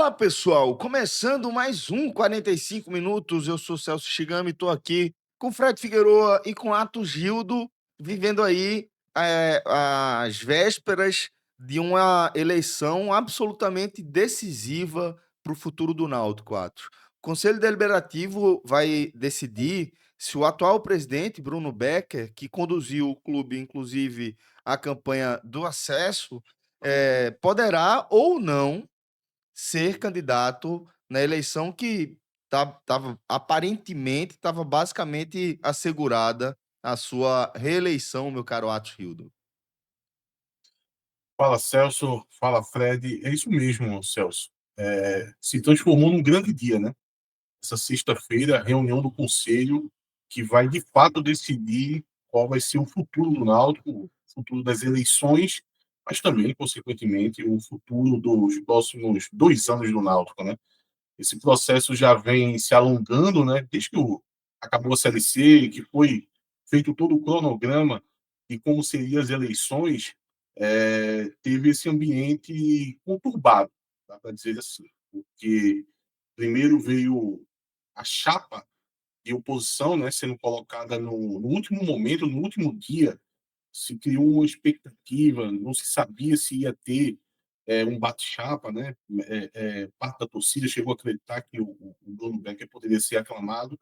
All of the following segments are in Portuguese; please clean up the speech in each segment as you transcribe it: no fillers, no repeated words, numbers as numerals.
Fala pessoal, começando mais um 45 minutos. Eu sou Celso Shigami, estou aqui com Fred Figueroa e com Atos Gildo, vivendo aí as vésperas de uma eleição absolutamente decisiva para o futuro do Náutico. Atos. O Conselho Deliberativo vai decidir se o atual presidente, Bruno Becker, que conduziu o clube, inclusive, a campanha do acesso, poderá ou não ser candidato na eleição que estava aparentemente estava basicamente assegurada a sua reeleição, meu caro Atos Hildo. Fala, Celso. Fala, Fred. É isso mesmo, Celso. Se transformou num grande dia, né? Essa sexta-feira, reunião do Conselho, que vai de fato decidir qual vai ser o futuro do Náutico, o futuro das eleições, mas também, consequentemente, o futuro dos próximos 2 anos do Náutico, né? Esse processo já vem se alongando, né? Desde que acabou a Série C, que foi feito todo o cronograma de como seriam as eleições, teve esse ambiente conturbado, dá para dizer assim, porque primeiro veio a chapa de oposição, né, sendo colocada no último momento, no último dia, se criou uma expectativa, não se sabia se ia ter um bate-chapa, né? Parte da torcida chegou a acreditar que o Bruno Becker poderia ser aclamado.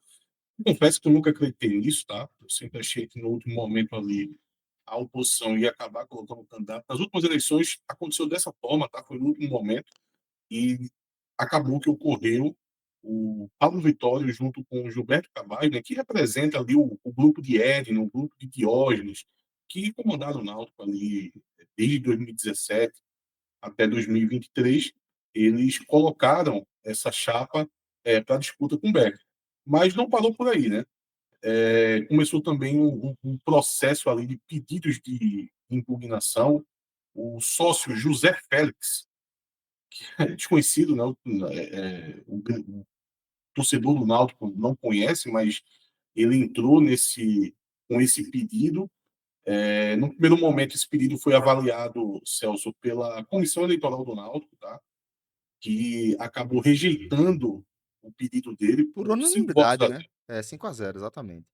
Eu confesso que eu nunca acreditei nisso, tá? Eu sempre achei que no último momento ali a oposição ia acabar colocando o candidato. Nas últimas eleições aconteceu dessa forma, tá? Foi no último momento e acabou que ocorreu o Pablo Vitório junto com o Gilberto Cavalho, né, que representa ali o grupo de Edno, o grupo de Diógenes, que comandaram o Náutico ali desde 2017 até 2023, eles colocaram essa chapa para disputa com o Becker. Mas não parou por aí, né? Começou também um processo ali de pedidos de impugnação. O sócio José Félix, desconhecido, né? O torcedor do Náutico não conhece, mas ele entrou com esse pedido. No primeiro momento, esse pedido foi avaliado, Celso, pela Comissão Eleitoral do Náutico, tá? Que acabou rejeitando o pedido dele Por por 5 votos unanimidade, a né? É 5-0, exatamente.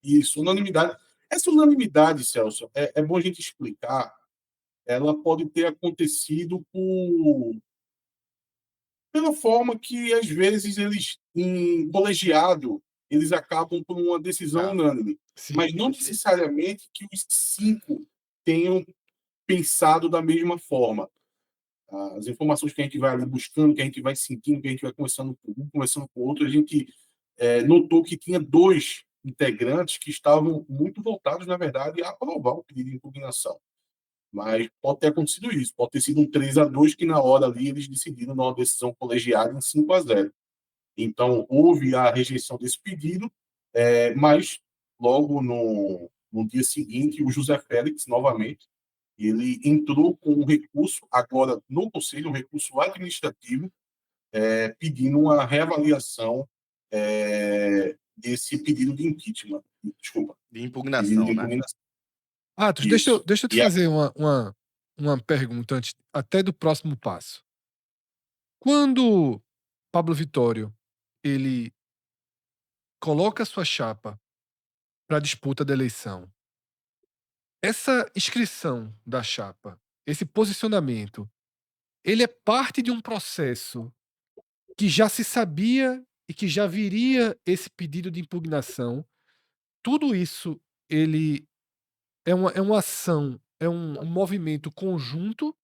isso, unanimidade. Essa unanimidade, Celso, é bom a gente explicar. Ela pode ter acontecido pela forma que, às vezes, eles, em colegiado, eles acabam por uma decisão Tá. unânime. Sim, Mas não perfeito. necessariamente que os 5 tenham pensado da mesma forma. As informações que a gente vai ali buscando, que a gente vai sentindo, que a gente vai conversando com um, conversando com o outro, a gente notou que tinha 2 integrantes que estavam muito voltados, na verdade, a aprovar o pedido de impugnação. Mas pode ter acontecido isso, pode ter sido um 3-2 que na hora ali eles decidiram numa decisão colegiada em 5-0. Então, houve a rejeição desse pedido, mas logo no dia seguinte, o José Félix, novamente, ele entrou com um recurso, agora no Conselho, um recurso administrativo, pedindo uma reavaliação desse pedido de impeachment. Desculpa, De pedido de impugnação, né? impugnação. Atos, Isso. deixa eu te E a, fazer uma pergunta antes, até do próximo passo. Quando Pablo Vittório ele coloca sua chapa para a disputa da eleição, essa inscrição da chapa, esse posicionamento, ele é parte de um processo que já se sabia e que já viria esse pedido de impugnação. Tudo isso ele é uma ação, um movimento conjunto.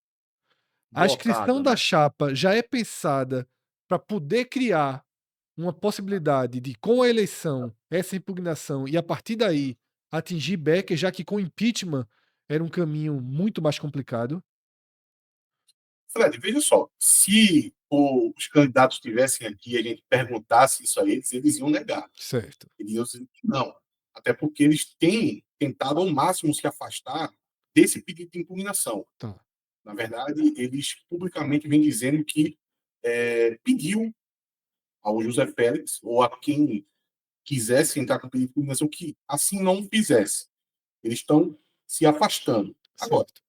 A inscrição Blocado, da né? chapa já é pensada para poder criar uma possibilidade de, com a eleição, essa impugnação e a partir daí atingir Becker, já que com impeachment era um caminho muito mais complicado. Fred, veja só, se os candidatos estivessem aqui e a gente perguntasse isso a eles, eles iam negar. Certo. Eles iam dizer que não. Até porque eles têm tentado ao máximo se afastar desse pedido de impugnação. Tá. Na verdade, eles publicamente vêm dizendo que pediu ao José Félix ou a quem quisesse entrar com o pedido de impugnação que assim não fizesse. Eles estão se afastando. Agora, Certo.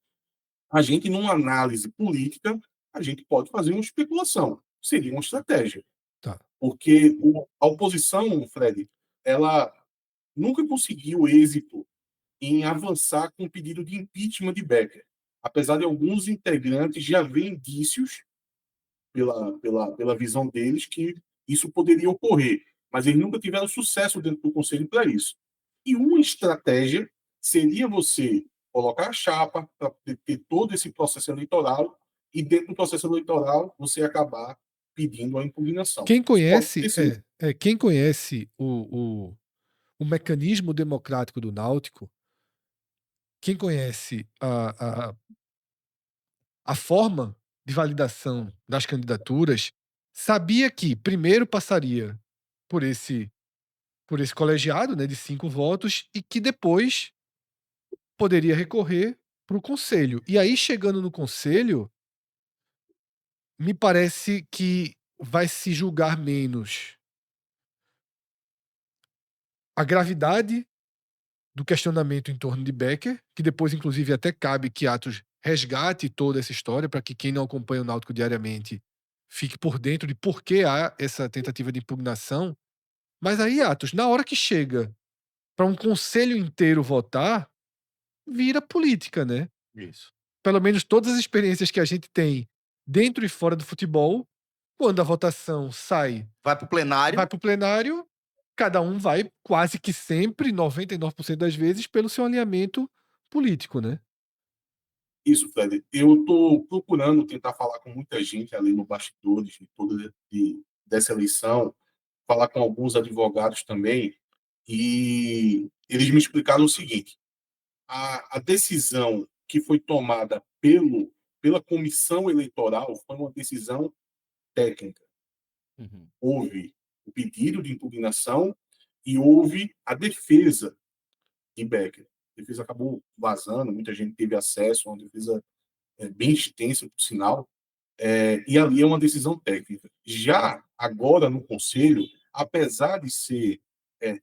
a gente, numa análise política, a gente pode fazer uma especulação. Seria uma estratégia. Tá. Porque a oposição, Fred, ela nunca conseguiu êxito em avançar com o pedido de impeachment de Becker, apesar de alguns integrantes já ver indícios, pela visão deles, que isso poderia ocorrer, mas eles nunca tiveram sucesso dentro do Conselho para isso. E uma estratégia seria você colocar a chapa para ter todo esse processo eleitoral e, dentro do processo eleitoral, você acabar pedindo a impugnação. Quem Isso pode conhece, ter sido. quem conhece o mecanismo democrático do Náutico, quem conhece a forma de validação das candidaturas, sabia que primeiro passaria por esse colegiado, né, de 5 votos, e que depois poderia recorrer para o conselho. E aí, chegando no conselho, me parece que vai se julgar menos a gravidade do questionamento em torno de Becker, que depois, inclusive, até cabe que Atos resgate toda essa história para que quem não acompanha o Náutico diariamente fique por dentro de por que há essa tentativa de impugnação. Mas aí, Atos, na hora que chega para um conselho inteiro votar, vira política, né? Isso. Pelo menos todas as experiências que a gente tem dentro e fora do futebol, quando a votação Vai para o plenário. vai para o plenário, cada um vai quase que sempre, 99% das vezes, pelo seu alinhamento político, né? Isso, Fred. Eu estou procurando tentar falar com muita gente ali no bastidores dessa eleição, falar com alguns advogados também, e eles me explicaram o seguinte: a decisão que foi tomada pela comissão eleitoral foi uma decisão técnica. Uhum. Houve o pedido de impugnação e houve a defesa de Becker. A defesa acabou vazando, muita gente teve acesso, uma defesa bem extensa, por sinal, e ali é uma decisão técnica. Já agora no Conselho, apesar de ser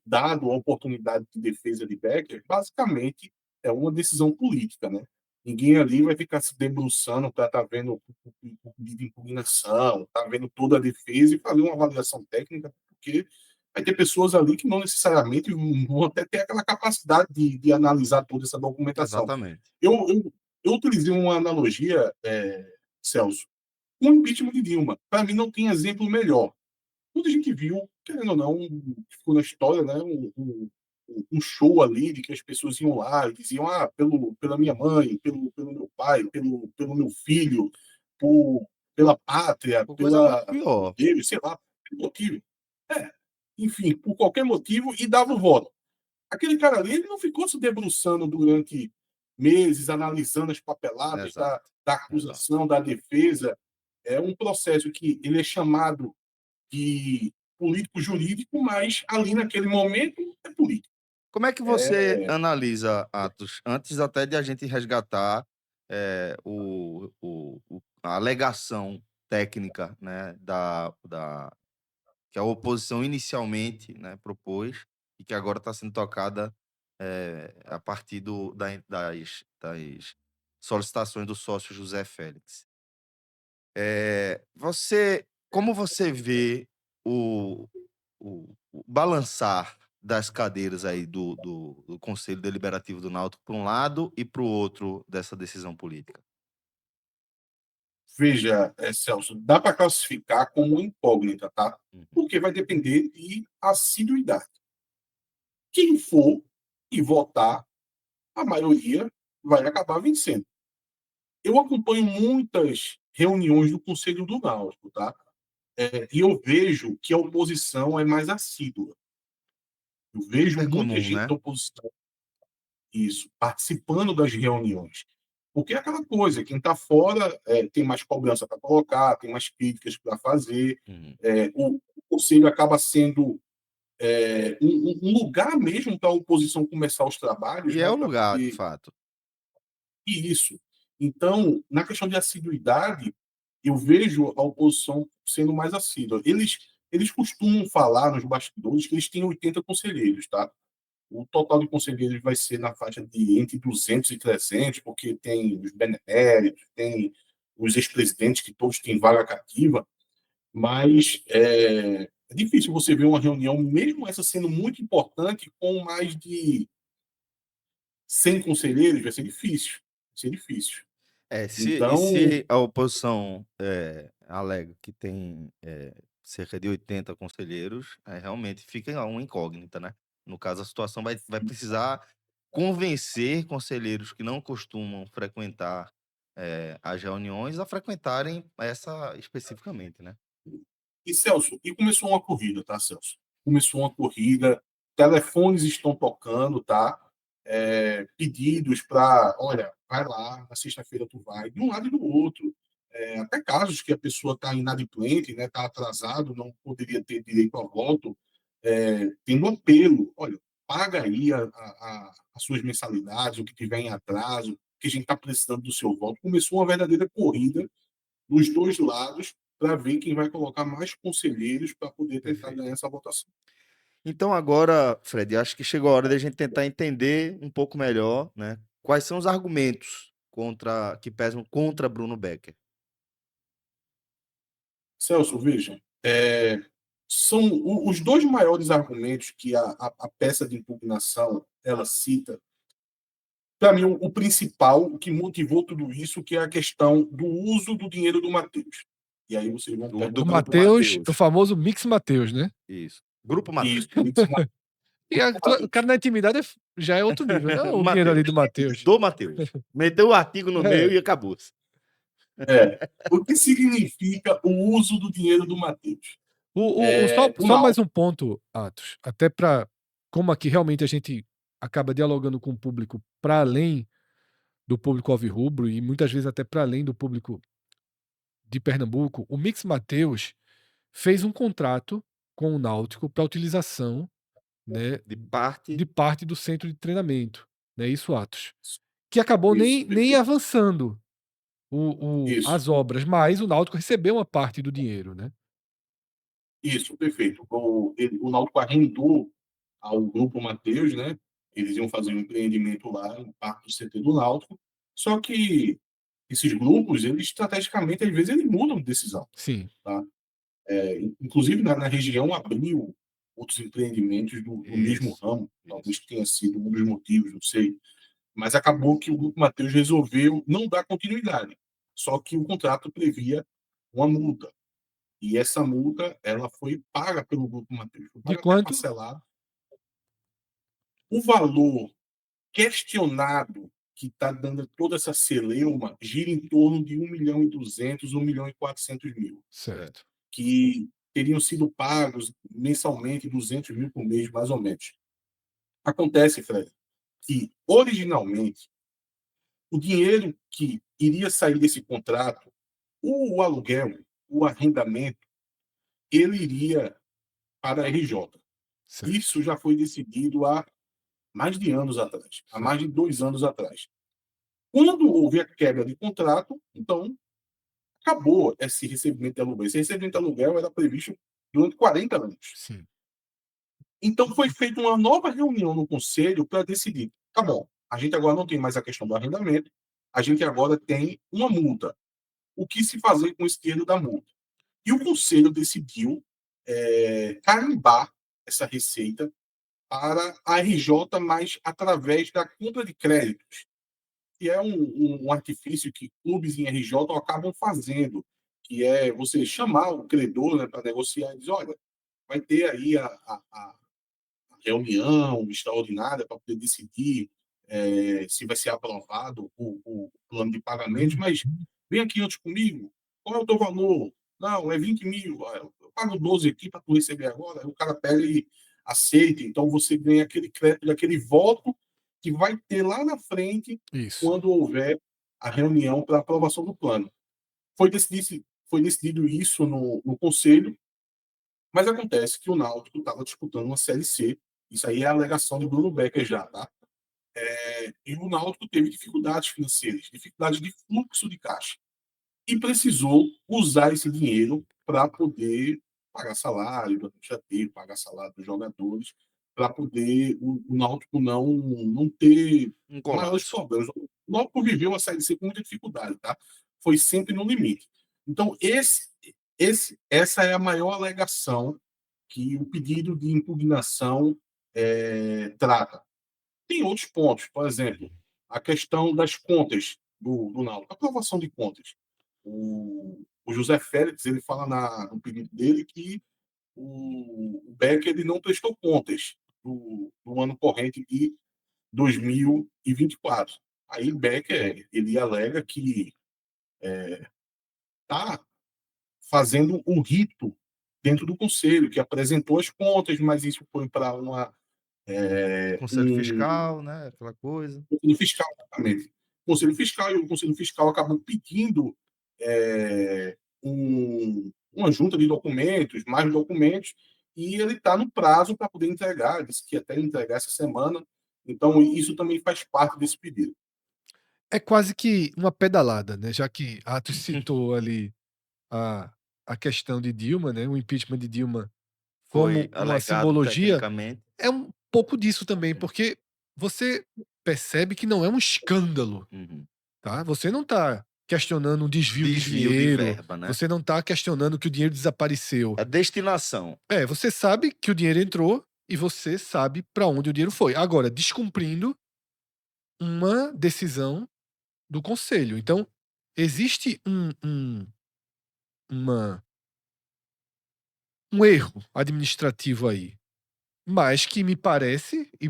dado a oportunidade de defesa de Becker, basicamente é uma decisão política, né? Ninguém ali vai ficar se debruçando para estar vendo o pedido de impugnação, tá vendo toda a defesa e fazer uma avaliação técnica, porque vai ter pessoas ali que não necessariamente vão até ter aquela capacidade de analisar toda essa documentação. Exatamente. Eu utilizei uma analogia, Celso, com o impeachment de Dilma. Para mim, não tem exemplo melhor. Quando a gente viu, querendo ou não, ficou na história, né, um show ali de que as pessoas iam lá e diziam: pela minha mãe, pelo meu pai, pelo meu filho, pela pátria, Uma coisa muito pela pior. dele, sei lá, pelo motivo. É, enfim, por qualquer motivo, e dava o voto. Aquele cara ali, ele não ficou se debruçando durante meses, analisando as papeladas Exato. da acusação, da defesa. É um processo que ele é chamado de político-jurídico, mas ali naquele momento é político. Como é que você analisa, Atos, antes até de a gente resgatar a alegação técnica, né, que a oposição inicialmente, né, propôs e que agora está sendo tocada a partir das solicitações do sócio José Félix. Como você vê o balançar das cadeiras aí do Conselho Deliberativo do Náutico para um lado e para o outro dessa decisão política? Veja, Celso, dá para classificar como incógnita, tá? Uhum. Porque vai depender de assiduidade. Quem for e votar, a maioria vai acabar vencendo. Eu acompanho muitas reuniões do Conselho do Náutico, tá? E eu vejo que a oposição é mais assídua. Eu vejo É muita comum, gente né? da oposição, isso, participando das reuniões. Porque é aquela coisa, quem está fora tem mais cobrança para colocar, tem mais críticas para fazer. Uhum. O Conselho acaba sendo um lugar mesmo para a oposição começar os trabalhos, E é né, o para lugar, de poder. fato. Isso. Então, na questão de assiduidade, eu vejo a oposição sendo mais assídua. Eles costumam falar nos bastidores que eles têm 80 conselheiros, tá? O total de conselheiros vai ser na faixa de entre 200 e 300, porque tem os beneméritos, tem os ex-presidentes, que todos têm vaga cativa, mas é difícil você ver uma reunião, mesmo essa sendo muito importante, com mais de 100 conselheiros, vai ser difícil. Vai ser difícil. Então, Se a oposição alega que tem cerca de 80 conselheiros, realmente fica uma incógnita, né? No caso, a situação vai precisar convencer conselheiros que não costumam frequentar as reuniões a frequentarem essa especificamente, né? e Celso, e começou uma corrida, tá, Celso? Começou uma corrida, telefones estão tocando, tá? Pedidos para, olha, vai lá, na sexta-feira tu vai, de um lado e do outro. Até casos que a pessoa está inadimplente, né, está atrasado, não poderia ter direito ao voto, tendo apelo, olha, paga aí as suas mensalidades, o que tiver em atraso, que a gente está precisando do seu voto. Começou uma verdadeira corrida dos dois lados para ver quem vai colocar mais conselheiros para poder tentar Perfeito. ganhar essa votação. Então agora, Fred, acho que chegou a hora da gente tentar entender um pouco melhor, né? Quais são os argumentos que pesam contra Bruno Becker? Celso, veja, são os dois maiores argumentos que a peça de impugnação ela cita. Para mim, o principal, o que motivou tudo isso, que é a questão do uso do dinheiro do Matheus. E aí vocês vão Do perguntar, Do Grupo Matheus, Mateus. o famoso Mix Matheus, né? Isso. Grupo Mateus. isso, o Mix E o cara na intimidade já é outro nível, né? O dinheiro ali Mateus. do Matheus. Do Mateus. Meteu o artigo no meio É. e acabou-se. O que significa o uso do dinheiro do Matheus? O Só mais Náutico, um ponto, Atos. Até para como aqui realmente a gente acaba dialogando com o público para além do público alvirrubro e muitas vezes até para além do público de Pernambuco, o Mix Mateus fez um contrato com o Náutico para utilização, né, De parte. de parte do centro de treinamento, né, isso, Atos, que acabou isso, nem perfeito. avançando Isso, as obras, mas o Náutico recebeu uma parte do dinheiro, né? isso, perfeito. O Náutico arrendou ao Grupo Mateus, né? Eles iam fazer um empreendimento lá em parte do CT do Náutico. Só que esses grupos, eles estrategicamente, às vezes, eles mudam de decisão. Sim, Tá? Inclusive, na região, abriu outros empreendimentos do mesmo Isso. ramo, talvez Isso. que tenha sido um dos motivos, não sei. Mas acabou que o Grupo Mateus resolveu não dar continuidade. Só que o contrato previa uma multa. E essa multa ela foi paga pelo Grupo Mateus. Foi de paga até quanto? parcelado. O valor questionado que está dando toda essa celeuma gira em torno de 1.200.000, 1.400.000, Certo. que teriam sido pagos mensalmente 200.000 por mês, mais ou menos. Acontece, Fred, que originalmente o dinheiro que iria sair desse contrato, o aluguel, o arrendamento, ele iria para a RJ. Certo. Isso já foi decidido há mais de anos atrás, há mais de 2 anos atrás. Quando houve a quebra de contrato, então acabou esse recebimento de aluguel. Esse recebimento de aluguel era previsto durante 40 anos. Sim. Então foi feita uma nova reunião no conselho para decidir, tá bom, a gente agora não tem mais a questão do arrendamento, a gente agora tem uma multa. O que se fazer com esse dinheiro da multa? E o conselho decidiu carimbar essa receita para a RJ, mas através da compra de créditos, que é um artifício que clubes em RJ acabam fazendo, que é você chamar o credor, né, para negociar e dizer, olha, vai ter aí a reunião extraordinária para poder decidir se vai ser aprovado o plano de pagamento, mas vem aqui antes comigo, qual é o teu valor? Não, é 20.000, eu pago 12 aqui para tu receber agora, aí o cara pega e aceita, então você ganha aquele crédito, aquele voto que vai ter lá na frente Isso. quando houver a reunião para aprovação do plano. Foi decidido isso no conselho, mas acontece que o Náutico estava disputando uma Série C, isso aí é a alegação de Bruno Becker já, tá? E o Náutico teve dificuldades financeiras, dificuldades de fluxo de caixa, e precisou usar esse dinheiro para poder pagar salário do administrativo, pagar salário dos jogadores, para poder o Náutico não ter Um maiores colapso. problemas. O Náutico viveu uma Série C com muita dificuldade, tá? foi sempre no limite. Então, essa é a maior alegação que o pedido de impugnação trata. Tem outros pontos, por exemplo, a questão das contas do Náutico, a aprovação de contas. O José Félix ele fala no pedido dele que o Becker ele não prestou contas do ano corrente de 2024. Aí Becker ele alega que está fazendo um rito dentro do conselho, que apresentou as contas, mas isso foi para Conselho fiscal, né? Aquela coisa. conselho fiscal, exatamente. Conselho fiscal, e o Conselho Fiscal acabou pedindo uma junta de documentos, mais documentos, e ele está no prazo para poder entregar, disse que ia até entregar essa semana, então isso também faz parte desse pedido. É quase que uma pedalada, né? Já que Atos citou ali a, a questão de Dilma, né? O impeachment de Dilma Foi como uma alegado simbologia, tecnicamente. é um pouco disso também, porque você percebe que não é um escândalo, Uhum. tá? Você não está questionando um desvio de Desvio de dinheiro, verba, né? você não está questionando que o dinheiro desapareceu. A destinação. Você sabe que o dinheiro entrou e você sabe para onde o dinheiro foi. Agora, descumprindo uma decisão do conselho. Então, existe uma, um erro administrativo aí, mas que me parece e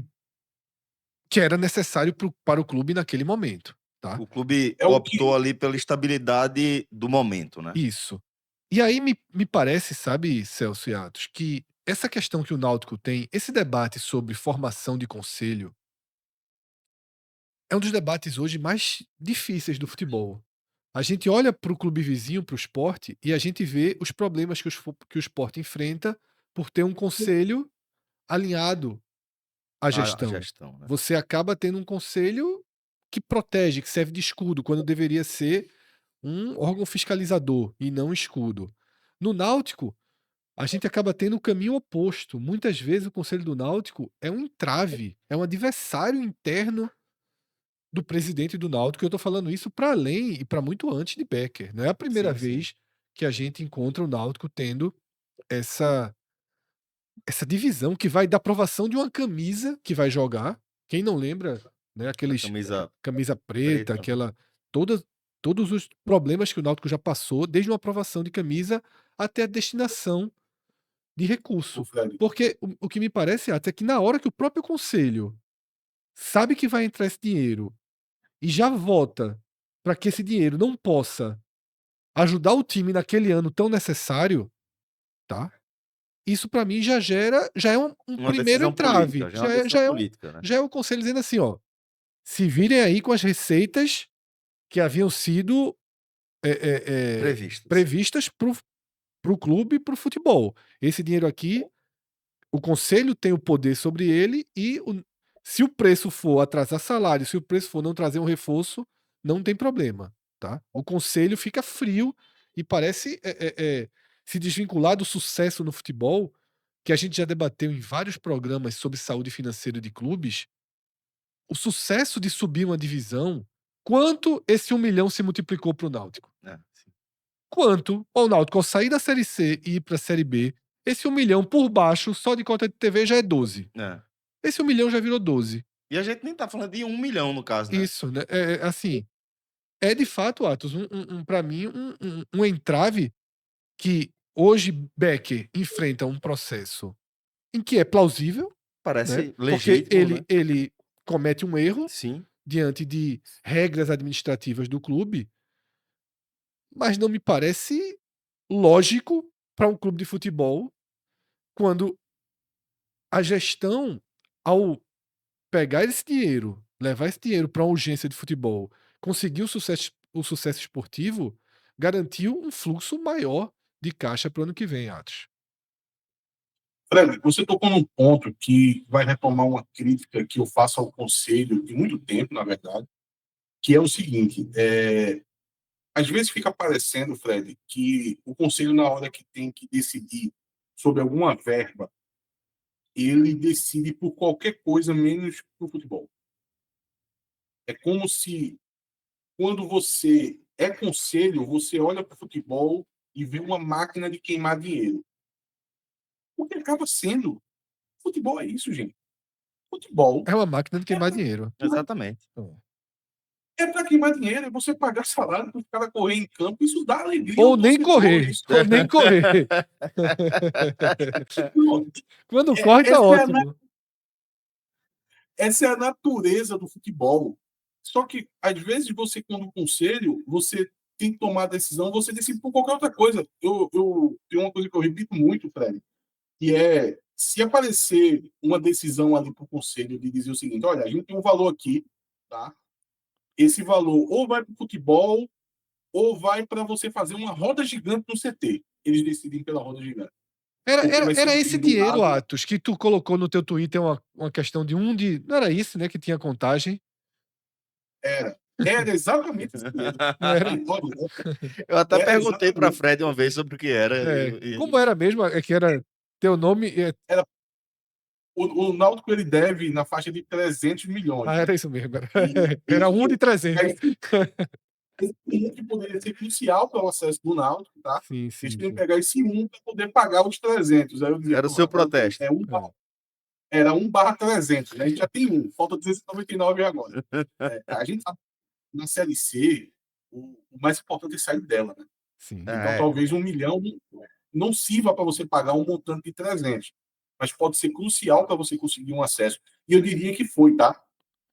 que era necessário para o clube naquele momento, tá? O clube É o que optou ali pela estabilidade do momento, né? Isso. E aí me parece, sabe, Celso e Atos, que essa questão que o Náutico tem, esse debate sobre formação de conselho, é um dos debates hoje mais difíceis do futebol. A gente olha para o clube vizinho, para o Sport, e a gente vê os problemas que o Sport enfrenta por ter um conselho alinhado à A gestão. gestão, né? Você acaba tendo um conselho que protege, que serve de escudo, quando deveria ser um órgão fiscalizador e não um escudo. No Náutico, a gente acaba tendo o caminho oposto. Muitas vezes o Conselho do Náutico é um entrave, é um adversário interno do presidente do Náutico. Eu estou falando isso para além e para muito antes de Becker. Não é a primeira Sim, sim. vez que a gente encontra o Náutico tendo essa essa divisão que vai da aprovação de uma camisa que vai jogar. Quem não lembra, né, A aqueles camisa camisa preta, preta. aquela todas todos os problemas que o Náutico já passou, desde uma aprovação de camisa até a destinação de o recurso. Fred. Porque o que me parece até que na hora que o próprio conselho sabe que vai entrar esse dinheiro e já vota para que esse dinheiro não possa ajudar o time naquele ano tão necessário, tá? Isso para mim já é um Uma primeiro decisão entrave, política, já é uma decisão política, né? já é o conselho dizendo assim: "Ó, se virem aí com as receitas que haviam sido, Previstas. previstas para o clube e para o futebol. Esse dinheiro aqui, o conselho tem o poder sobre ele e se o preço for atrasar salário, se o preço for não trazer um reforço, não tem problema, tá? O conselho fica frio e parece se desvincular do sucesso no futebol, que a gente já debateu em vários programas sobre saúde financeira de clubes. O sucesso de subir uma divisão, quanto esse 1 milhão se multiplicou para o Náutico? Sim. Quanto o Náutico, ao sair da Série C e ir para a Série B, esse 1 milhão por baixo, só de cota de TV já é 12. É. Esse 1 milhão já virou 12. E a gente nem tá falando de 1 milhão, no caso, né? Isso, né? Assim, é de fato, Atos, para mim, um entrave que hoje Becker enfrenta um processo em que é plausível, né? Parece Porque legítimo, né? ele comete um erro Sim. diante de regras administrativas do clube, mas não me parece lógico para um clube de futebol quando a gestão, ao pegar esse dinheiro, levar esse dinheiro para uma urgência de futebol, conseguir o sucesso esportivo, garantiu um fluxo maior de caixa para o ano que vem, Atos. Fred, você tocou num ponto que vai retomar uma crítica que eu faço ao Conselho de muito tempo, na verdade, que é o seguinte: às vezes fica parecendo, Fred, que o Conselho, na hora que tem que decidir sobre alguma verba, ele decide por qualquer coisa menos por futebol. É como se, quando você é conselho, você olha para o futebol e vê uma máquina de queimar dinheiro. Porque acaba sendo. Futebol é isso, gente. Futebol É uma máquina de é queimar dinheiro. Exatamente. para queimar dinheiro, é você pagar salário para o cara correr em campo, isso dá alegria Ou ao nem torcedor. correr. Isso Ou nem correr. Quando corre, tá essa, é a, ótimo. essa é a natureza do futebol. Só que, às vezes, você, quando conselho, você tem que tomar a decisão, você decide por qualquer outra coisa. Eu tenho uma coisa que eu repito muito, Fred, que é, se aparecer uma decisão ali para o conselho de dizer o seguinte, olha, a gente tem um valor aqui, tá? Esse valor ou vai para o futebol ou vai para você fazer uma roda gigante no CT. Eles decidem pela roda gigante. Era, Porque era, vai ser era um esse time do dinheiro, lado. Atos, que tu colocou no teu Twitter uma questão de um de. Não era isso, né? Que tinha contagem. Era exatamente esse dinheiro. Não era? Eu até Era perguntei para exatamente. Fred uma vez sobre o que era. Como era mesmo? É que era teu nome. O Náutico ele deve na faixa de 300 milhões, né? Era isso mesmo. E Era um de 300. esse que poderia ser crucial para o acesso do Náutico, tá? Sim, Eles sim, queriam sim. pegar esse um para poder pagar os 300. Aí eu dizia, Era o seu protesto. Era 1/300, né? A gente já tem um, falta 299 agora. A gente sabe que na Série C, o mais importante é sair dela, né? Sim. Então, talvez 1 milhão não sirva para você pagar um montante de 300, mas pode ser crucial para você conseguir um acesso. E eu diria que foi, tá?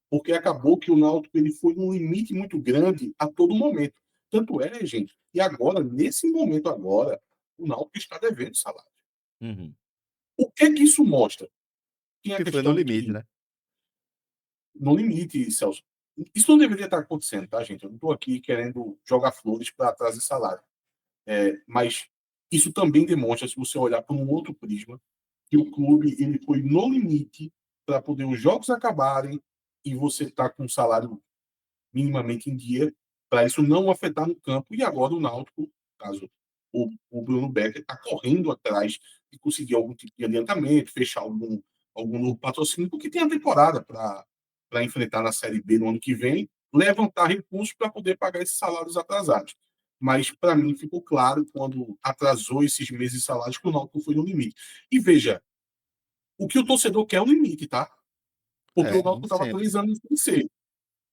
Porque acabou que o Náutico ele foi num limite muito grande a todo momento. Tanto é, gente, e agora, nesse momento agora, o Náutico está devendo salário. Uhum. O que é que isso mostra? Tem a Que foi no questão limite, que, né? no limite, Celso, isso não deveria estar acontecendo, tá, gente? Eu não estou aqui querendo jogar flores para trazer salário. Mas isso também demonstra, se você olhar por um outro prisma, que o clube ele foi no limite para poder os jogos acabarem e você estar com um salário minimamente em dia, para isso não afetar no campo. E agora o Náutico, caso o Bruno Becker, está correndo atrás de conseguir algum tipo de adiantamento, fechar algum novo patrocínio, porque tem a temporada para enfrentar na Série B no ano que vem, levantar recursos para poder pagar esses salários atrasados. Mas, para mim, ficou claro, quando atrasou esses meses de salários, que o Náutico foi no limite. E veja, o que o torcedor quer é o limite, tá? Porque o Náutico estava 3 anos sem ser.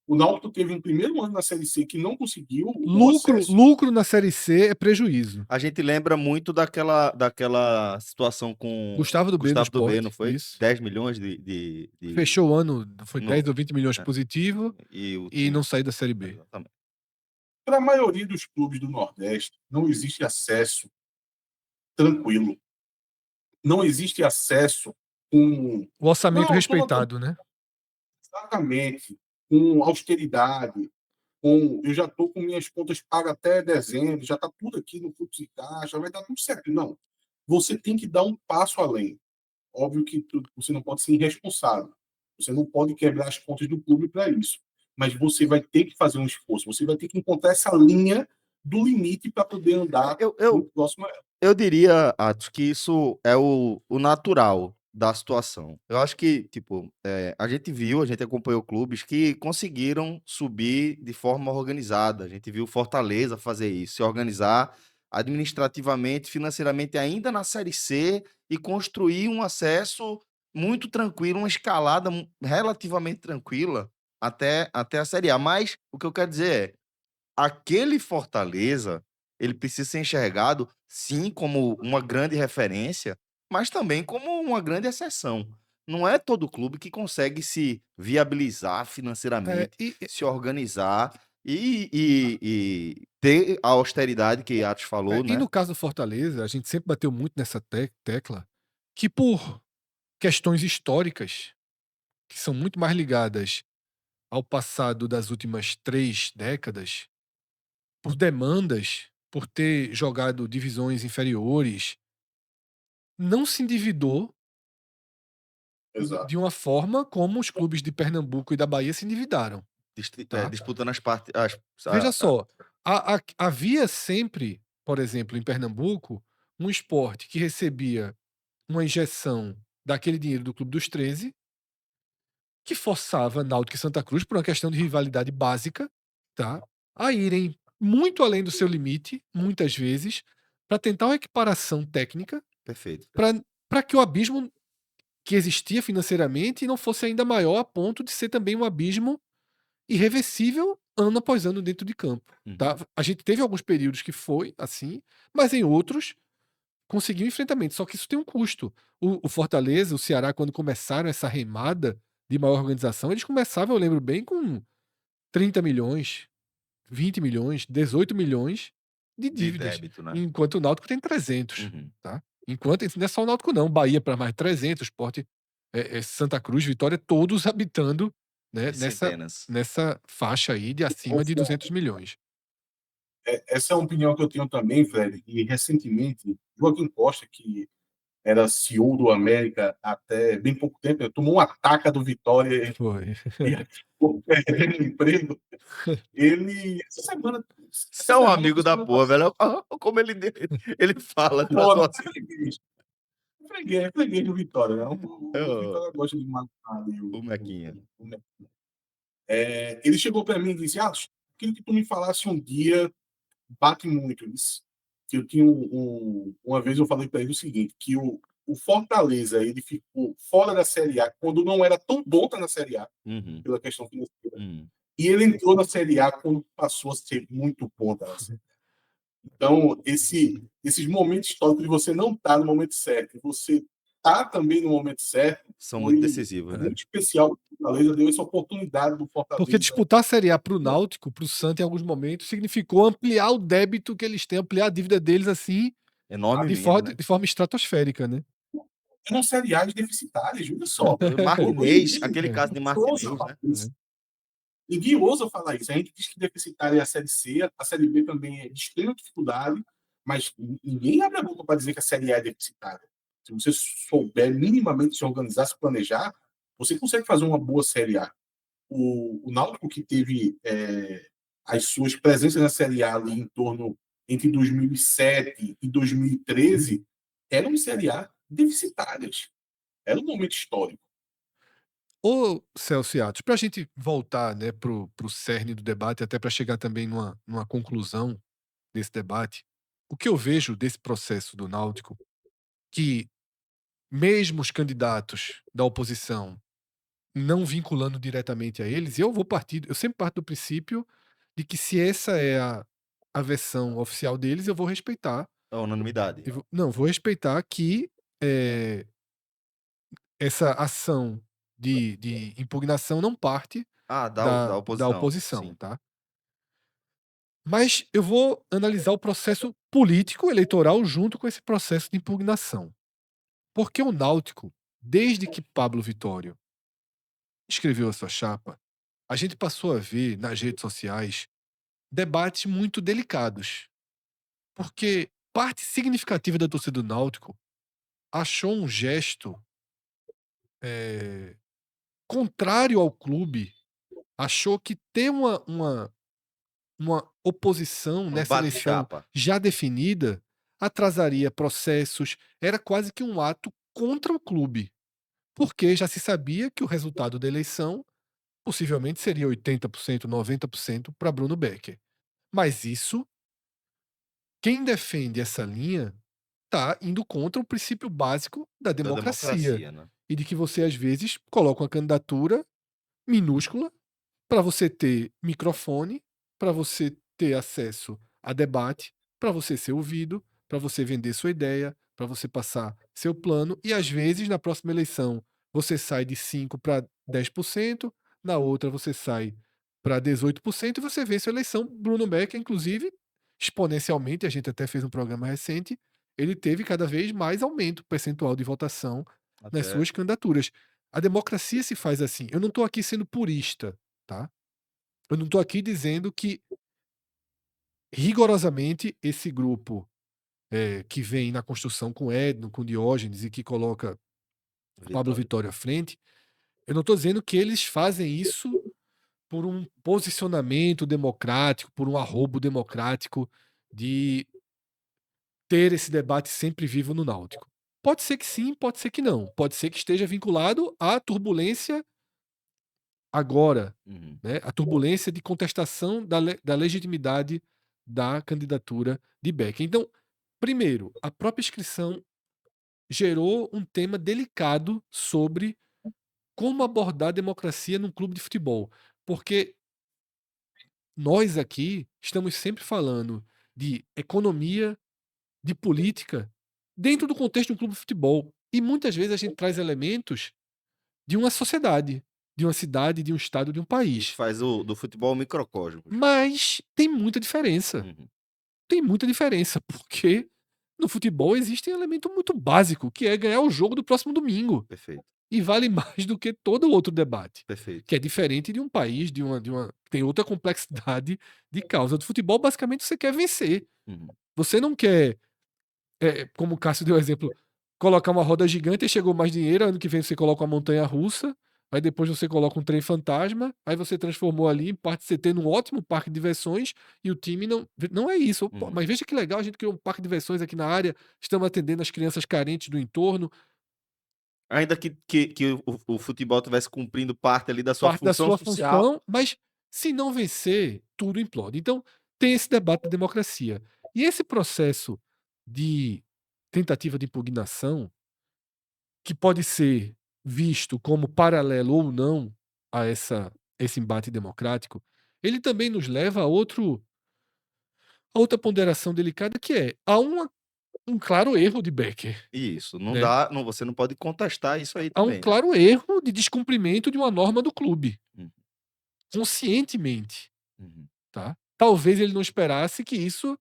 O Náutico teve um primeiro ano na Série C que não conseguiu o acesso. Lucro na Série C é prejuízo. A gente lembra muito daquela situação com Gustavo do B no Gustavo do B, não Sport. foi? Isso. 10 milhões de Fechou o ano, foi No- 10 ou 20 milhões positivo e o e time. não saiu da Série B. Exatamente. Para a maioria dos clubes do Nordeste, não existe acesso tranquilo. Não existe acesso com. O orçamento Não, respeitado, né? exatamente. Com austeridade. Eu já estou com minhas contas pagas até dezembro, já está tudo aqui no fluxo de caixa, vai estar tudo certo. Não. Você tem que dar um passo além. Óbvio que você não pode ser irresponsável. Você não pode quebrar as contas do clube para isso. Mas você vai ter que fazer um esforço. Você vai ter que encontrar essa linha do limite para poder andar muito próximo a ela. Eu diria, Atos, que isso é o natural da situação. Eu acho que, tipo, a gente acompanhou clubes que conseguiram subir de forma organizada. A gente viu Fortaleza fazer isso, se organizar administrativamente, financeiramente, ainda na Série C e construir um acesso muito tranquilo, uma escalada relativamente tranquila até a Série A. Mas o que eu quero dizer é, aquele Fortaleza, ele precisa ser enxergado, sim, como uma grande referência, mas também como uma grande exceção. Não é todo clube que consegue se viabilizar financeiramente, se organizar e ter a austeridade que Atos falou, E né? no caso do Fortaleza, a gente sempre bateu muito nessa tecla que, por questões históricas, que são muito mais ligadas ao passado das últimas 3 décadas, por demandas, por ter jogado divisões inferiores, não se endividou Exato. de uma forma como os clubes de Pernambuco e da Bahia se endividaram. Tá? Disputando as partes. Veja só, havia sempre, por exemplo, em Pernambuco, um esporte que recebia uma injeção daquele dinheiro do Clube dos 13, que forçava Náutico e Santa Cruz, por uma questão de rivalidade básica, tá? A irem muito além do seu limite, muitas vezes, para tentar uma equiparação técnica, Perfeito. para que o abismo que existia financeiramente não fosse ainda maior a ponto de ser também um abismo irreversível ano após ano dentro de campo, tá? Uhum. A gente teve alguns períodos que foi assim, mas em outros conseguiu enfrentamento, só que isso tem um custo. O Fortaleza, o Ceará, quando começaram essa remada de maior organização, eles começavam, eu lembro bem, com 30 milhões, 20 milhões, 18 milhões de De dívidas, débito, né? enquanto o Náutico tem 300, Uhum. tá? Enquanto isso não é só o Náutico não, Bahia para mais 300, Sport, Santa Cruz, Vitória, todos habitando, né, De centenas. nessa faixa aí de acima de 200 milhões. Essa é uma opinião que eu tenho também, Fred, e recentemente, Joaquim Costa, que era CEO do América até bem pouco tempo, ele tomou um ataque do Vitória Foi. e acabou perdendo o emprego. Ele, essa semana... Você é um amigo da porra, velho. Olha como ele fala da tua... Freguês do Vitória, né? O Ô, Vitória gosta de matar ali o Mequinha. o Mequinha. Ele chegou para mim e disse: queria que tu me falasse um dia, bate muito isso. Que eu tinha uma vez eu falei para ele o seguinte, que o Fortaleza ele ficou fora da Série A quando não era tão bom estar na Série A, Uhum. pela questão financeira. Uhum. E ele entrou na Série A quando passou a ser muito bom estar na Série A. Então, esses momentos históricos de você não estar no momento certo, e você estar também no momento certo, São foi muito decisivos, né? muito especial. O Fortaleza deu essa oportunidade do Fortaleza. Porque disputar a Série A pro Náutico, pro Santa, em alguns momentos, significou ampliar o débito que eles têm, ampliar a dívida deles, assim, Enormemente, né? de forma estratosférica, né? Eram Série A's deficitárias, olha só. Martinez, aquele caso de Martinez, né? Ninguém ousa falar isso. A gente diz que deficitária é a Série C, a Série B também é de extrema dificuldade, mas ninguém abre a boca para dizer que a Série A é deficitária. Se você souber minimamente se organizar, se planejar, você consegue fazer uma boa Série A. O Náutico, que teve as suas presenças na Série A ali em torno entre 2007 e 2013, eram Série A deficitárias. Era um momento histórico. Ô, Celso e Atos, pra gente voltar, né, pro cerne do debate, até para chegar também numa conclusão desse debate, o que eu vejo desse processo do Náutico, que mesmo os candidatos da oposição não vinculando diretamente a eles, eu sempre parto do princípio de que se essa é a versão oficial deles, eu vou respeitar. A unanimidade. Não, vou respeitar que essa ação de impugnação não parte Da da oposição. oposição, Sim. tá? Mas eu vou analisar o processo político eleitoral junto com esse processo de impugnação. Porque o Náutico, desde que Pablo Vittório escreveu a sua chapa, a gente passou a ver nas redes sociais debates muito delicados. Porque parte significativa da torcida do Náutico achou um gesto contrário ao clube, achou que ter uma oposição Um nessa eleição bate-chapa. já definida atrasaria processos, era quase que um ato contra o clube, porque já se sabia que o resultado da eleição possivelmente seria 80%, 90% para Bruno Becker. Mas isso, quem defende essa linha está indo contra o princípio básico da Da democracia democracia, né? e de que você às vezes coloca uma candidatura minúscula para você ter microfone, para você ter acesso a debate, para você ser ouvido, para você vender sua ideia, para você passar seu plano e às vezes na próxima eleição você sai de 5 para 10%, na outra você sai para 18% e você vence a eleição. Bruno Becker, inclusive, exponencialmente, a gente até fez um programa recente, ele teve cada vez mais aumento percentual de votação nas Até suas candidaturas. A democracia se faz assim. Eu não estou aqui sendo purista, tá? Eu não estou aqui dizendo que rigorosamente esse grupo que vem na construção com Edno, com Diógenes e que coloca Pablo Vittório à frente, eu não estou dizendo que eles fazem isso por um posicionamento democrático, por um arrobo democrático de ter esse debate sempre vivo no Náutico. Pode ser que sim, pode ser que não. Pode ser que esteja vinculado à turbulência agora, Uhum. né? A turbulência de contestação da legitimidade da candidatura de Beck. Então, primeiro, a própria inscrição gerou um tema delicado sobre como abordar a democracia num clube de futebol. Porque nós aqui estamos sempre falando de economia, de política, dentro do contexto de um clube de futebol. E muitas vezes a gente traz elementos de uma sociedade, de uma cidade, de um estado, de um Isso país. faz do futebol um microcosmos. Mas tem muita diferença. Uhum. Tem muita diferença, porque no futebol existe um elemento muito básico, que é ganhar o jogo do próximo domingo. Perfeito, E vale mais do que todo outro debate. perfeito. Que é diferente de um país, tem outra complexidade de causa. Do futebol, basicamente, você quer vencer. Uhum. Você não quer, como o Cássio deu o exemplo, colocar uma roda gigante e chegou mais dinheiro, ano que vem você coloca uma montanha russa, aí depois você coloca um trem fantasma, aí você transformou ali em parte CT num ótimo parque de diversões e o time não é isso. Pô, Uhum. mas veja que legal, a gente criou um parque de diversões aqui na área, estamos atendendo as crianças carentes do entorno, Ainda que o futebol tivesse cumprindo parte ali da sua parte da função sua social. função, mas se não vencer, tudo implode. Então, tem esse debate da democracia. E esse processo de tentativa de impugnação, que pode ser visto como paralelo ou não a esse embate democrático, ele também nos leva a outra ponderação delicada, que é, há um claro erro de Becker, Isso, não né? dá, não, você não pode contestar isso aí Há um também, né? claro erro de descumprimento de uma norma do clube, Uhum, conscientemente. uhum. Tá? Talvez ele não esperasse que isso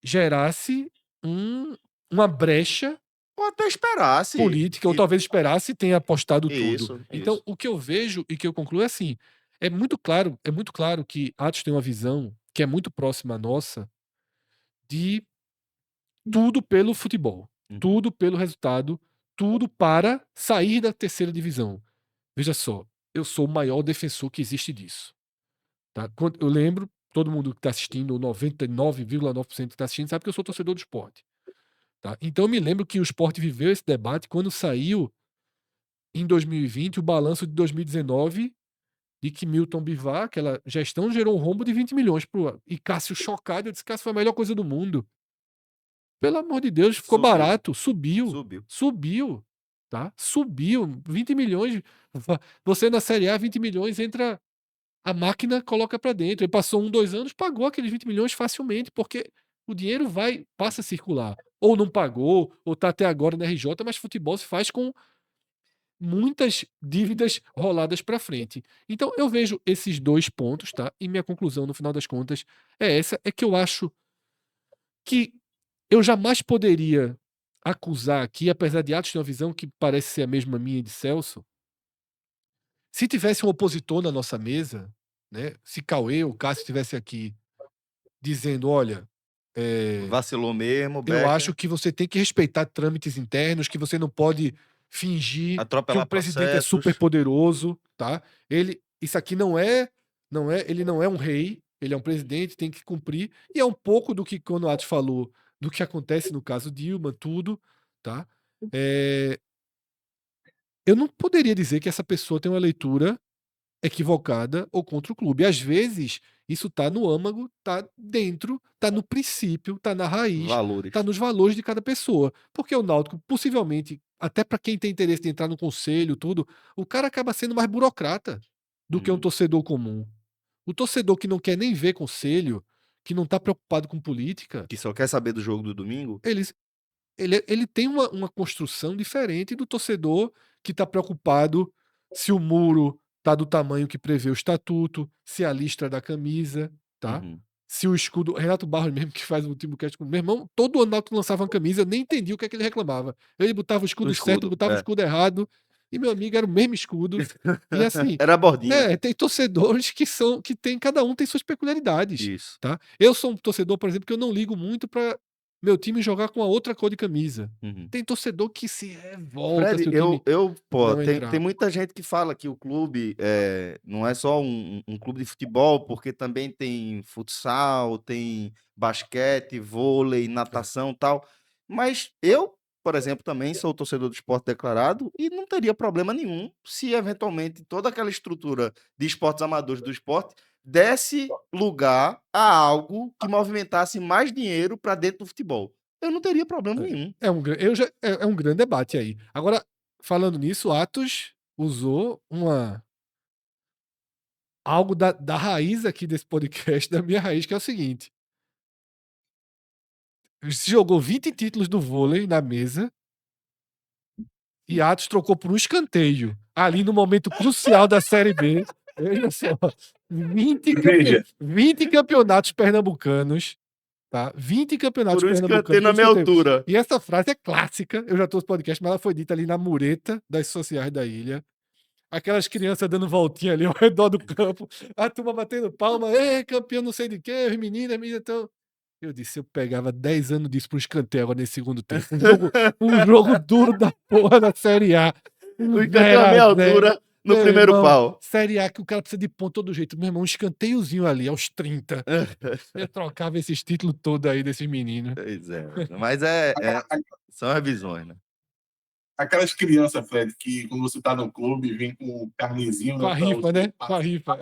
gerasse um uma brecha Ou até esperasse. política, ou talvez esperasse e tenha apostado tudo. Isso, Então, isso. o que eu vejo e que eu concluo é assim: é muito claro que Atos tem uma visão que é muito próxima à nossa de tudo pelo futebol, Uhum. tudo pelo resultado, tudo para sair da terceira divisão. Veja só, eu sou o maior defensor que existe disso. Tá? Quando eu lembro, todo mundo que está assistindo, 99,9% que está assistindo, sabe que eu sou torcedor do esporte. Tá? Então eu me lembro que o esporte viveu esse debate quando saiu, em 2020, o balanço de 2019, de que Milton Bivar, aquela gestão, gerou um rombo de 20 milhões pro ano. E Cássio chocado, eu disse: Cássio, foi a melhor coisa do mundo. Pelo amor de Deus, ficou Subiu, barato, subiu, subiu. subiu, tá? Subiu, 20 milhões. Você na Série A, 20 milhões entra. A máquina coloca para dentro. Ele passou 2 anos, pagou aqueles 20 milhões facilmente, porque o dinheiro passa a circular. Ou não pagou, ou está até agora na RJ, mas futebol se faz com muitas dívidas roladas para frente. Então eu vejo esses 2 pontos, tá? E minha conclusão no final das contas é essa, é que eu acho que eu jamais poderia acusar aqui, apesar de Atos ter uma visão que parece ser a mesma minha e de Celso, se tivesse um opositor na nossa mesa, né, se Cauê ou Cássio estivesse aqui dizendo: "Olha, Vacilou mesmo, eu Becker. acho que você tem que respeitar trâmites internos, que você não pode fingir que um Atropelar presidente é super processos. poderoso, tá? Isso aqui ele não é um rei, ele é um presidente, tem que cumprir". E é um pouco do que quando o Atos falou do que acontece no caso Dilma, tudo, tá? Eh, eu não poderia dizer que essa pessoa tem uma leitura equivocada ou contra o clube. Às vezes, isso tá no âmago, tá dentro, tá no princípio, tá na raiz, tá Valores. nos valores de cada pessoa. Porque o Náutico, possivelmente, até para quem tem interesse de entrar no conselho, tudo, o cara acaba sendo mais burocrata do que um Uhum. torcedor comum. O torcedor que não quer nem ver conselho, que não tá preocupado com política, Que só quer saber do jogo do domingo. eles ele tem uma construção diferente do torcedor que está preocupado se o muro tá do tamanho que prevê o estatuto, se a listra da camisa, tá? Uhum. Se o escudo. Renato Barros mesmo, que faz o último cast com meu irmão, todo ano Náutico lançava uma camisa, eu nem entendi o que é que ele reclamava. Ele botava o Do escudo certo, escudo, botava o é. escudo errado, e meu amigo era o mesmo escudo. E assim, Era a bordinha. né, tem torcedores que tem, cada um tem suas peculiaridades, Isso. tá? Eu sou um torcedor, por exemplo, que eu não ligo muito para meu time jogar com a outra cor de camisa. Uhum. Tem torcedor que se revolta se Fred, o time pô, não tem entrar. muita gente que fala que o clube não é só um clube de futebol, porque também tem futsal, tem basquete, vôlei, É. natação, tal. Mas eu, por exemplo, também sou torcedor do esporte declarado e não teria problema nenhum se eventualmente toda aquela estrutura de esportes amadores do esporte desse lugar a algo que movimentasse mais dinheiro para dentro do futebol. Eu não teria problema nenhum. É um grande debate aí. Agora, falando nisso, Atos usou algo da raiz aqui desse podcast, da minha raiz, que é o seguinte. Se jogou 20 títulos do vôlei na mesa e Atos trocou por um escanteio. Ali no momento crucial da Série B. Veja só. 20 campeonatos pernambucanos. Tá? 20 campeonatos Por um pernambucanos. escanteio na minha altura. E essa frase é clássica. Eu já trouxe podcast, mas ela foi dita ali na mureta das sociais da ilha. Aquelas crianças dando voltinha ali ao redor do campo. A turma batendo palma. Campeão não sei de quê. Os meninos, então... Eu disse, eu pegava 10 anos disso pro escanteio agora nesse segundo tempo. Um jogo duro da porra da Série A. O escanteio na minha altura no Meu primeiro irmão, pau. Série A que o cara precisa de ponto todo jeito. Meu irmão, um escanteiozinho ali, aos 30. Eu trocava esses títulos todos aí desses meninos. Pois é. Mas são as visões, né? Aquelas crianças, Fred, que quando você tá no clube, vem com o carnezinho... Com a rifa, né? Com a rifa,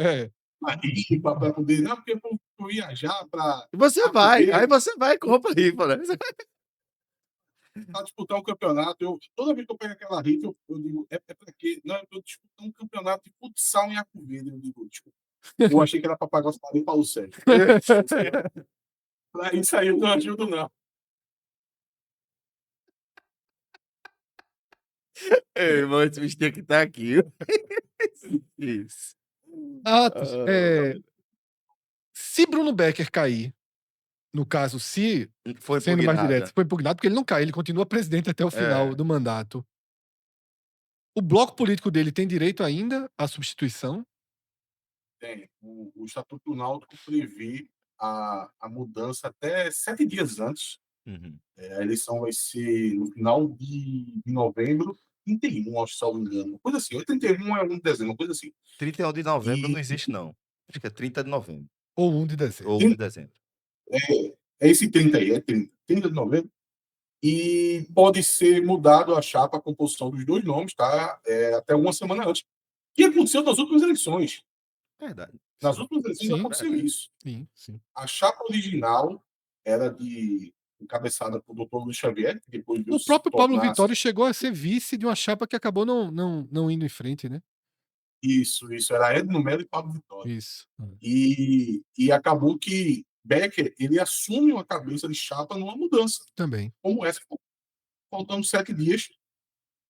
a rifa para poder... Não, porque eu vou viajar para... Você vai, aí você vai e compra a rifa, né? Para disputar um campeonato. Toda vez que eu pego aquela rifa, eu digo, é para quê? Não, eu estou disputando um campeonato de futsal em Arco Verde. Eu digo, desculpa. Eu achei que era para pagar os parinhos para o Sérgio. Para isso aí eu não ajudo, não. Irmão, esse bicho tinha que estar aqui. Isso. Atos, se Bruno Becker cair, no caso, se Foi sendo mais impugnada. direto, foi impugnado, porque ele não cai, ele continua presidente até o final do mandato. O bloco político dele tem direito ainda à substituição? Tem. O Estatuto do Náutico prevê a mudança até 7 dias antes. A eleição vai ser no final de novembro, 31, acho que salvo engano. Coisa assim, 31 é 1 de dezembro, coisa assim. 31 de novembro não existe, não. Acho que é 30 de novembro. Ou 1 de dezembro. Ou 1 de dezembro. É esse 30 aí, é 30 de novembro. E pode ser mudado a chapa, a composição dos dois nomes, tá? Até uma semana antes. Que aconteceu nas últimas eleições. Verdade. Nas últimas eleições aconteceu isso. Sim. A chapa original era encabeçada por Dr. Luiz Xavier, que depois O próprio Pablo Vittório chegou a ser vice de uma chapa que acabou não indo em frente, né? Isso. Era Edno Melo e Pablo Vittório. Isso. E acabou que Becker, ele assume uma cabeça de chapa numa mudança. Também. Como essa, faltando 7 dias.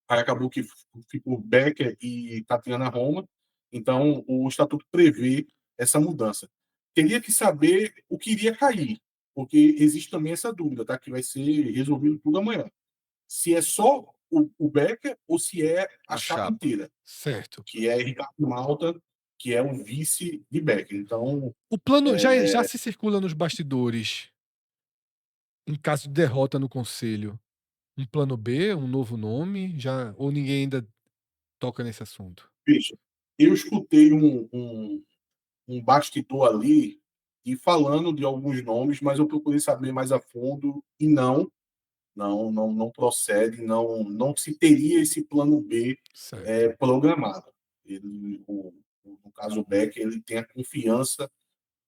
Aí acabou que ficou Becker e Tatiana Roma. Então, o estatuto prevê essa mudança. Teria que saber o que iria cair, porque existe também essa dúvida, tá? Que vai ser resolvido tudo amanhã. Se é só o Becker ou se é a chapa inteira. Certo. Que é Ricardo Malta, que é o vice de Becker. Então, o plano já se circula nos bastidores, em caso de derrota no conselho, um plano B, um novo nome, ou ninguém ainda toca nesse assunto? veja, eu escutei um bastidor ali e falando de alguns nomes, mas eu procurei saber mais a fundo e não procede, não se teria esse plano B programado. No caso, o Beck, ele tem a confiança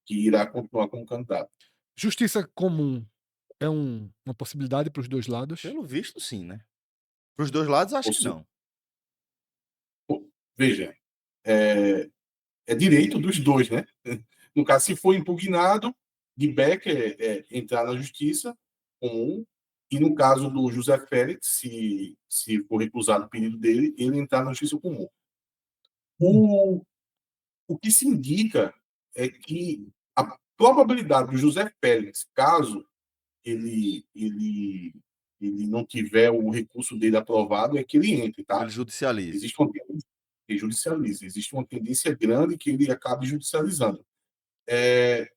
que irá continuar como candidato. Justiça comum é uma possibilidade para os dois lados? Pelo visto, sim, né? Para os dois lados, acho que não. Veja, é direito dos dois, né? No caso, se for impugnado, de Becker entrar na justiça comum, e no caso do José Félix, se for recusado o pedido dele, ele entrar na justiça comum. O que se indica é que a probabilidade do José Félix, caso ele não tiver o recurso dele aprovado, é que ele entre, tá? Ele judicializa. Existe uma tendência grande que ele acabe judicializando.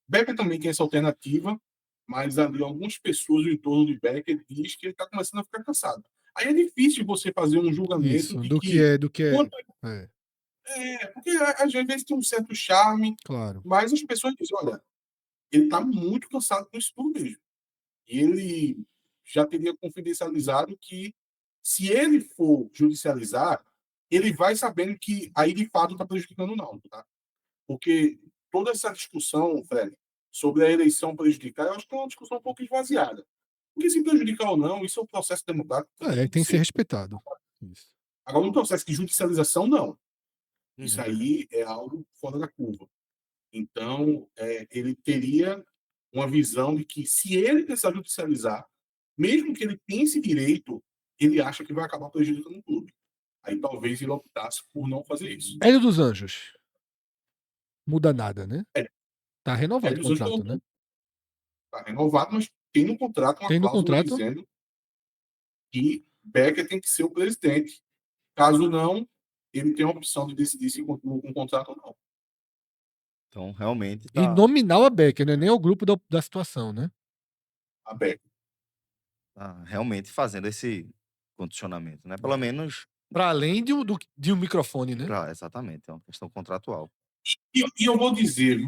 Becker também tem essa alternativa, mas ali algumas pessoas no entorno de Becker diz que ele está começando a ficar cansado. Aí é difícil você fazer um julgamento Isso, do que é. Porque às vezes tem um certo charme, claro. Mas as pessoas dizem, olha, ele está muito cansado com isso tudo mesmo. E ele já teria confidencializado que se ele for judicializar, ele vai sabendo que aí de fato está prejudicando o Náutico, tá? Porque toda essa discussão, Fred, sobre a eleição prejudicar, eu acho que é uma discussão um pouco esvaziada. Porque se prejudicar ou não, isso é um processo democrático que tem Tem que que ser ser. respeitado. Isso. Agora, um processo de judicialização, não. Isso Uhum. aí é algo fora da curva. Então, ele teria uma visão de que, se ele precisar judicializar, mesmo que ele tenha esse direito, ele acha que vai acabar prejudicando o clube. Aí talvez ele optasse por não fazer isso. Hélio dos Anjos. Muda nada, né? É, Tá renovado o dos Anjos contrato, né? está renovado, mas tem no contrato uma Tem no cláusula contrato. dizendo que Becker tem que ser o presidente. Caso não, ele tem a opção de decidir se continua com o contrato ou não. Então, realmente E tá nominal a Becker, né? Nem ao grupo da situação, né? A Becker. realmente fazendo esse condicionamento, né? Pelo menos Para além de um microfone, né? exatamente, é uma questão contratual. E eu vou dizer,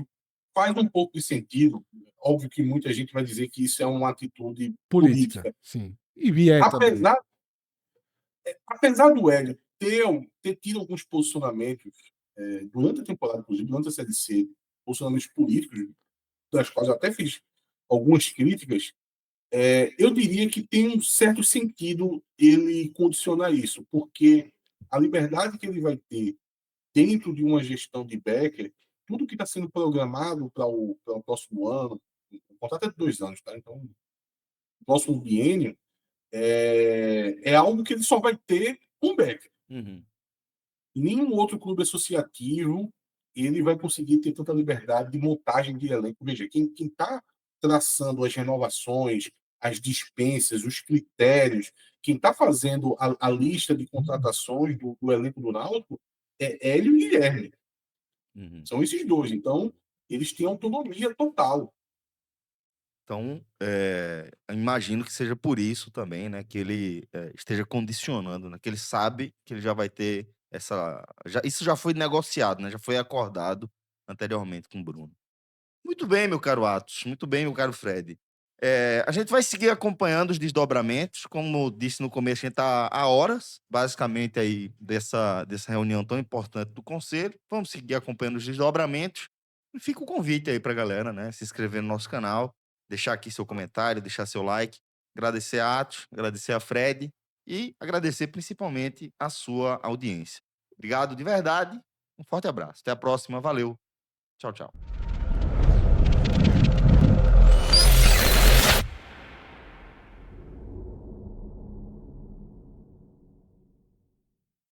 faz um pouco de sentido. Óbvio que muita gente vai dizer que isso é uma atitude Política, política. sim. E é também. Apesar do Hélio ter tido alguns posicionamentos durante a temporada, inclusive durante a Série C, posicionamentos políticos, das quais eu até fiz algumas críticas, eu diria que tem um certo sentido ele condicionar isso, porque a liberdade que ele vai ter dentro de uma gestão de Becker, tudo que está sendo programado para o próximo ano, o contrato é de 2 anos, tá? Então, o próximo biênio é algo que ele só vai ter com o Becker. Uhum. Nenhum outro clube associativo ele vai conseguir ter tanta liberdade de montagem de elenco. Veja, quem está traçando as renovações, as dispensas, os critérios, quem está fazendo a lista de contratações do elenco do Náutico é Hélio e Guilherme. Uhum. São esses dois. Então, eles têm autonomia total. Então, imagino que seja por isso também, né, que ele esteja condicionando, né, que ele sabe que ele já vai ter isso já foi negociado, né, já foi acordado anteriormente com o Bruno. Muito bem, meu caro Atos, muito bem, meu caro Fred. A gente vai seguir acompanhando os desdobramentos, como disse no começo, a gente está há horas, basicamente, aí, dessa reunião tão importante do Conselho. Vamos seguir acompanhando os desdobramentos. E fica o convite aí para a galera, né, se inscrever no nosso canal, deixar aqui seu comentário, deixar seu like, agradecer a Atos, agradecer a Fred e agradecer principalmente a sua audiência. Obrigado de verdade, um forte abraço. Até a próxima, valeu. Tchau, tchau.